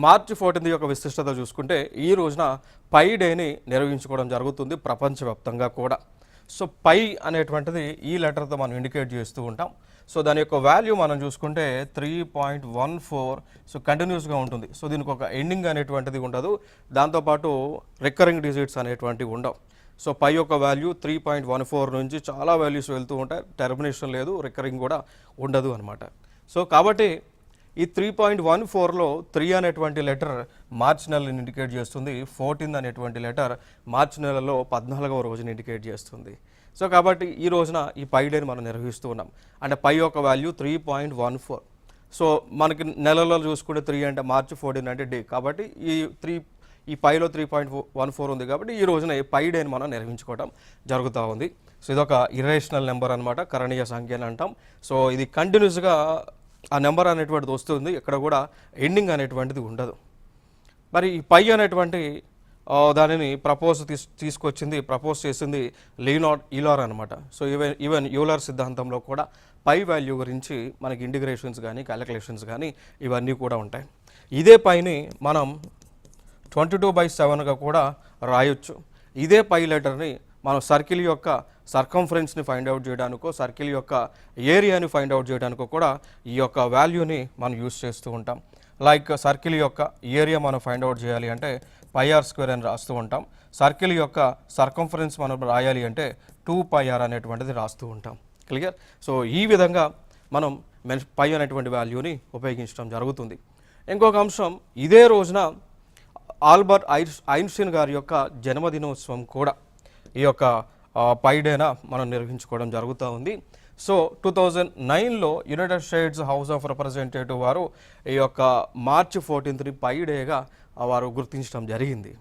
మార్చి 14 యొక్క విశిష్టత చూసుకుంటే ఈ రోజున పై డేని నిర్వహించుకోవడం జరుగుతుంది ప్రపంచవ్యాప్తంగా కూడా. సో పై అనేటువంటిది ఈ లెటర్తో మనం ఇండికేట్ చేస్తూ ఉంటాం. సో దాని యొక్క వాల్యూ మనం చూసుకుంటే 3.14. సో కంటిన్యూస్గా ఉంటుంది. సో దీనికి ఒక ఎండింగ్ అనేటువంటిది ఉండదు, దాంతోపాటు రికరింగ్ డిజిట్స్ అనేటువంటివి ఉండవు. సో పై యొక్క వాల్యూ 3.14 నుంచి చాలా వాల్యూస్ వెళ్తూ ఉంటాయి, టెర్మినేషన్ లేదు, రికరింగ్ కూడా ఉండదు అనమాట. సో కాబట్టి ఈ 3.14లో 3 అనేటువంటి లెటర్ మార్చి నెలను ఇండికేట్ చేస్తుంది, 14 అనేటువంటి లెటర్ మార్చి నెలలో 14వ రోజుని ఇండికేట్ చేస్తుంది. సో కాబట్టి ఈ రోజున ఈ పై డేని మనం నిర్వహిస్తూ ఉన్నాం. అంటే పై యొక్క వాల్యూ 3.14. సో మనకి నెలలో చూసుకుంటే 3 అంటే మార్చి 14 అంటే డే, కాబట్టి ఈ పైలో 3.14 ఉంది కాబట్టి ఈ రోజున ఈ పై డేని మనం నిర్వహించుకోవడం జరుగుతూ ఉంది. సో ఇదొక ఇర్రేషనల్ నెంబర్ అనమాట, కరణీయ సంఖ్య అని అంటాం. సో ఇది కంటిన్యూస్గా ఆ నెంబర్ అనేటువంటిది వస్తుంది, ఇక్కడ కూడా ఎండింగ్ అనేటువంటిది ఉండదు. మరి ఈ పై అనేటువంటి దానిని ప్రపోజ్ చేసింది లియోనార్డ్ ఈలార్ అనమాట. సో ఈవెన్ యూలర్ సిద్ధాంతంలో కూడా పై వాల్యూ గురించి మనకి ఇంటిగ్రేషన్స్ కానీ క్యాలిక్యులేషన్స్ కానీ ఇవన్నీ కూడా ఉంటాయి. ఇదే పైని మనం 22/7గా కూడా రాయొచ్చు. ఇదే పై లెటర్ని మనం సర్కిల్ యొక్క సర్కంఫరెన్స్ని ఫైండ్ అవుట్ చేయడానికో, సర్కిల్ యొక్క ఏరియాని ఫైండ్ అవుట్ చేయడానికో కూడా ఈ యొక్క వాల్యూని మనం యూస్ చేస్తూ ఉంటాం. లైక్ సర్కిల్ యొక్క ఏరియా మనం ఫైండ్ అవుట్ చేయాలి అంటే πr² అని రాస్తూ ఉంటాం. సర్కిల్ యొక్క సర్కంఫరెన్స్ మనం రాయాలి అంటే 2πr అనేటువంటిది రాస్తూ ఉంటాం. క్లియర్? సో ఈ విధంగా మనం పై అనేటువంటి వాల్యూని ఉపయోగించడం జరుగుతుంది. ఇంకొక అంశం, ఇదే రోజున ఆల్బర్ట్ ఐన్స్టీన్ గారి యొక్క జన్మదినోత్సవం కూడా ఈ యొక్క పై డేన మనం నిర్వహించుకోవడం జరుగుతూ ఉంది. సో 2009లో United States House of representative వారు ఈ యొక్క మార్చి 14ని పై డేగా వారు గుర్తించడం జరిగింది.